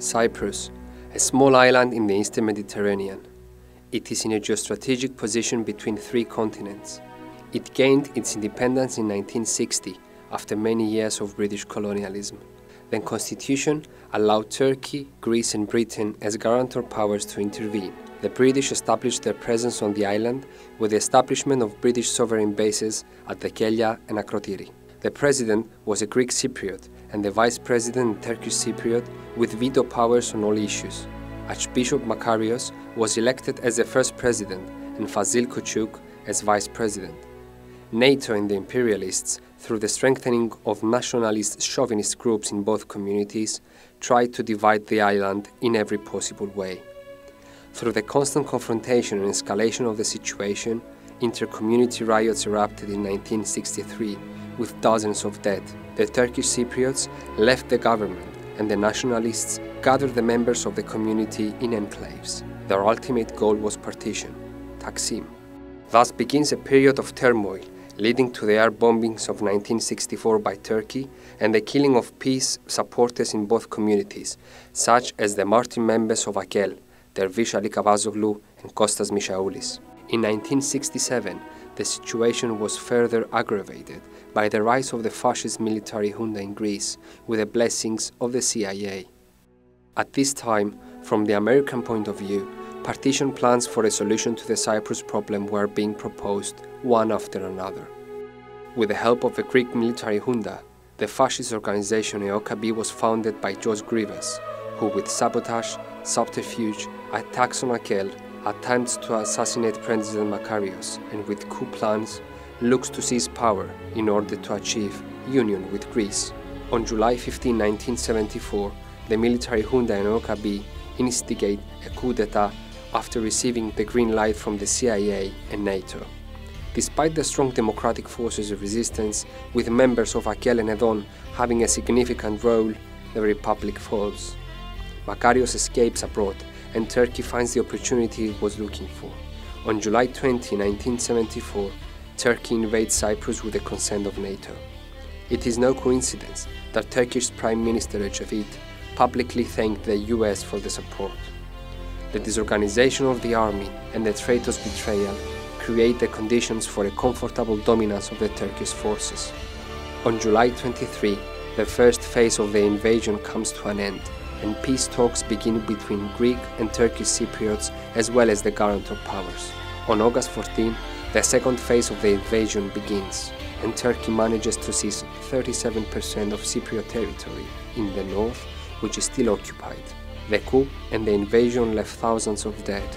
Cyprus, a small island in the eastern Mediterranean. It is in a geostrategic position between three continents. It gained its independence in 1960 after many years of British colonialism. The constitution allowed Turkey, Greece and Britain as guarantor powers to intervene. The British established their presence on the island with the establishment of British sovereign bases at Dekelia and Akrotiri. The president was a Greek Cypriot and the vice president a Turkish Cypriot with veto powers on all issues. Archbishop Makarios was elected as the first president and Fazil Koçuk as vice president. NATO and the imperialists, through the strengthening of nationalist chauvinist groups in both communities, tried to divide the island in every possible way. Through the constant confrontation and escalation of the situation, inter-community riots erupted in 1963 with dozens of dead. The Turkish Cypriots left the government and the nationalists gathered the members of the community in enclaves. Their ultimate goal was partition, Taksim. Thus begins a period of turmoil, leading to the air bombings of 1964 by Turkey and the killing of peace supporters in both communities, such as the martyr members of Akel, Dervish Ali Kavazoglu and Kostas Michaoulis. In 1967, the situation was further aggravated by the rise of the fascist military junta in Greece with the blessings of the CIA. At this time, from the American point of view, partition plans for a solution to the Cyprus problem were being proposed one after another. With the help of the Greek military junta, the fascist organization EOKB was founded by George Grivas, who with sabotage, subterfuge, attacks on Akel, attempts to assassinate President Makarios, and with coup plans, looks to seize power in order to achieve union with Greece. On July 15, 1974, the military junta and EOKB instigate a coup d'etat after receiving the green light from the CIA and NATO. Despite the strong democratic forces of resistance, with members of Akel and EDON having a significant role, the republic falls. Makarios escapes abroad, and Turkey finds the opportunity it was looking for. On July 20, 1974, Turkey invades Cyprus with the consent of NATO. It is no coincidence that Turkish Prime Minister Ecevit publicly thanked the US for the support. The disorganization of the army and the traitor's betrayal create the conditions for a comfortable dominance of the Turkish forces. On July 23, the first phase of the invasion comes to an end, and peace talks begin between Greek and Turkish Cypriots as well as the guarantor powers. On August 14, the second phase of the invasion begins, and Turkey manages to seize 37% of Cypriot territory in the north, which is still occupied. The coup and the invasion left thousands of dead,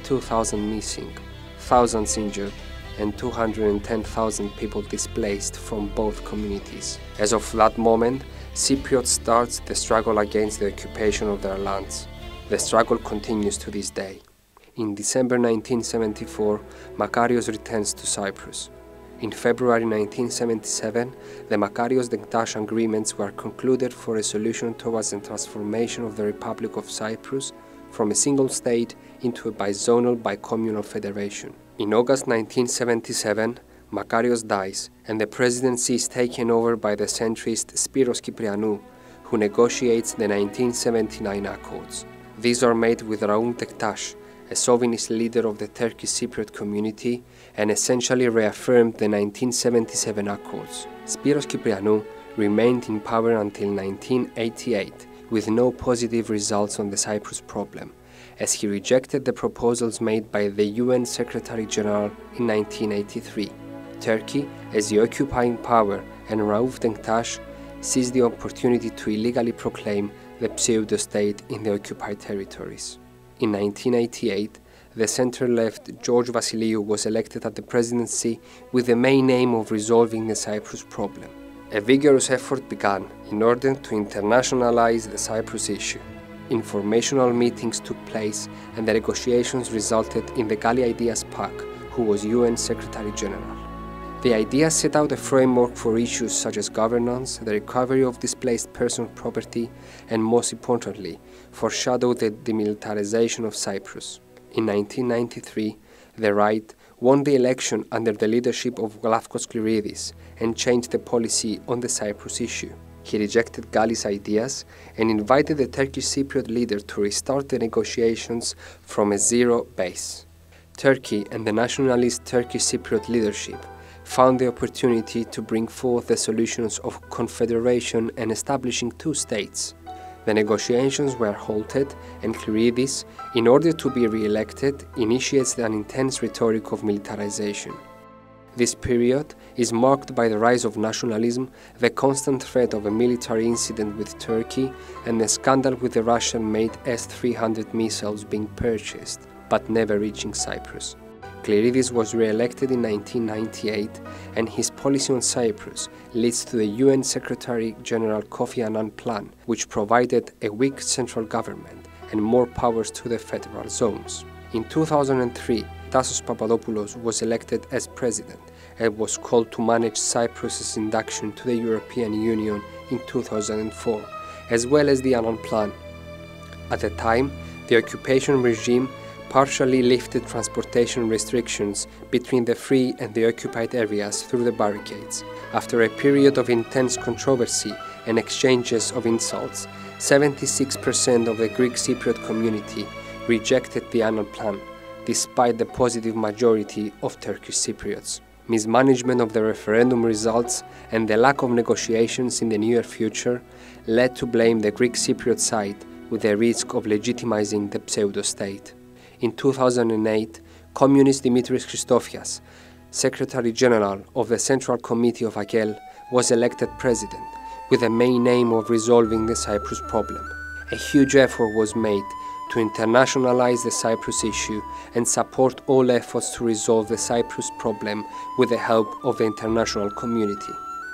2,000 missing, thousands injured, and 210,000 people displaced from both communities. As of that moment, Cypriots starts the struggle against the occupation of their lands. The struggle continues to this day. In December 1974, Makarios returns to Cyprus. In February 1977, the Makarios-Denktash agreements were concluded for a solution towards the transformation of the Republic of Cyprus from a single state into a bizonal bicommunal federation. In August 1977, Makarios dies and the presidency is taken over by the centrist Spyros Kyprianou, who negotiates the 1979 Accords. These are made with Raoul Denktash, a chauvinist leader of the Turkish Cypriot community, and essentially reaffirmed the 1977 Accords. Spyros Kyprianou remained in power until 1988, with no positive results on the Cyprus problem, as he rejected the proposals made by the UN Secretary-General in 1983. Turkey, as the occupying power, and Rauf Denktash seized the opportunity to illegally proclaim the pseudo-state in the occupied territories. In 1988, the center-left George Vasiliou was elected at the presidency with the main aim of resolving the Cyprus problem. A vigorous effort began in order to internationalize the Cyprus issue. Informational meetings took place and the negotiations resulted in the Galiaidias PAC, who was UN Secretary-General. The idea set out a framework for issues such as governance, the recovery of displaced personal property, and most importantly, foreshadowed the demilitarization of Cyprus. In 1993, the right won the election under the leadership of Glafkos Clearidis and changed the policy on the Cyprus issue. He rejected Ghali's ideas and invited the Turkish Cypriot leader to restart the negotiations from a zero base. Turkey and the nationalist Turkish Cypriot leadership found the opportunity to bring forth the solutions of confederation and establishing two states. The negotiations were halted, and Kyriadis, in order to be re-elected, initiates an intense rhetoric of militarization. This period is marked by the rise of nationalism, the constant threat of a military incident with Turkey, and the scandal with the Russian-made S-300 missiles being purchased, but never reaching Cyprus. Kyriadis was re-elected in 1998, and his policy on Cyprus leads to the UN Secretary-General Kofi Annan plan, which provided a weak central government and more powers to the federal zones. In 2003, Tassos Papadopoulos was elected as president and was called to manage Cyprus's induction to the European Union in 2004, as well as the Annan plan. At the time, the occupation regime partially lifted transportation restrictions between the free and the occupied areas through the barricades. After a period of intense controversy and exchanges of insults, 76% of the Greek Cypriot community rejected the Annan plan, despite the positive majority of Turkish Cypriots. Mismanagement of the referendum results and the lack of negotiations in the near future led to blame the Greek Cypriot side, with the risk of legitimizing the pseudo-state. In 2008, Communist Dimitris Christofias, Secretary-General of the Central Committee of AKEL, was elected president, with the main aim of resolving the Cyprus problem. A huge effort was made to internationalize the Cyprus issue and support all efforts to resolve the Cyprus problem with the help of the international community.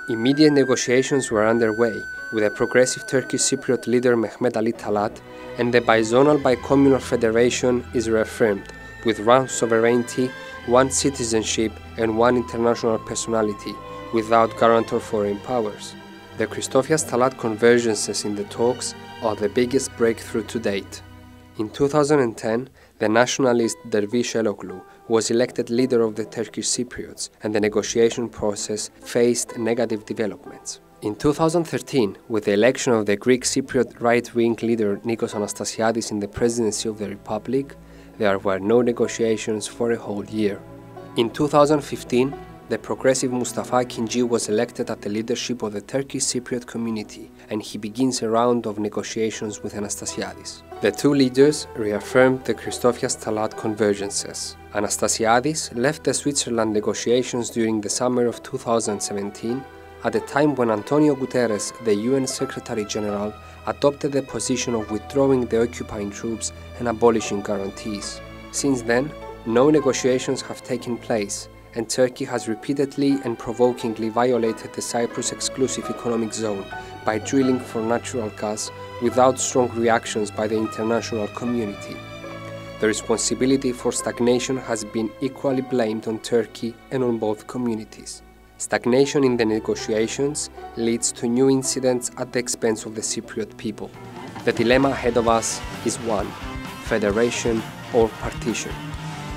Immediate negotiations were underway, with the progressive Turkish Cypriot leader Mehmet Ali Talat, and the bizonal bicommunal federation is reaffirmed, with one sovereignty, one citizenship, and one international personality, without guarantor foreign powers. The Christofias-Talat convergences in the talks are the biggest breakthrough to date. In 2010, the nationalist Dervish Eloglu was elected leader of the Turkish Cypriots, and the negotiation process faced negative developments. In 2013, with the election of the Greek Cypriot right-wing leader Nikos Anastasiadis in the presidency of the Republic, there were no negotiations for a whole year. In 2015, the progressive Mustafa Akinci was elected at the leadership of the Turkish Cypriot community, and he begins a round of negotiations with Anastasiadis. The two leaders reaffirmed the Christofias-Talat convergences. Anastasiadis left the Switzerland negotiations during the summer of 2017, at a time when Antonio Guterres, the UN Secretary-General, adopted the position of withdrawing the occupying troops and abolishing guarantees. Since then, no negotiations have taken place, and Turkey has repeatedly and provokingly violated the Cyprus exclusive economic zone by drilling for natural gas without strong reactions by the international community. The responsibility for stagnation has been equally blamed on Turkey and on both communities. Stagnation in the negotiations leads to new incidents at the expense of the Cypriot people. The dilemma ahead of us is one: federation or partition.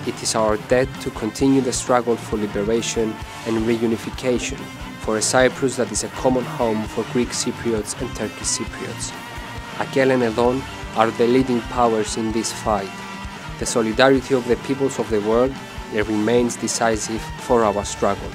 It is our debt to continue the struggle for liberation and reunification, for a Cyprus that is a common home for Greek Cypriots and Turkish Cypriots. AKEL and EDON are the leading powers in this fight. The solidarity of the peoples of the world remains decisive for our struggle.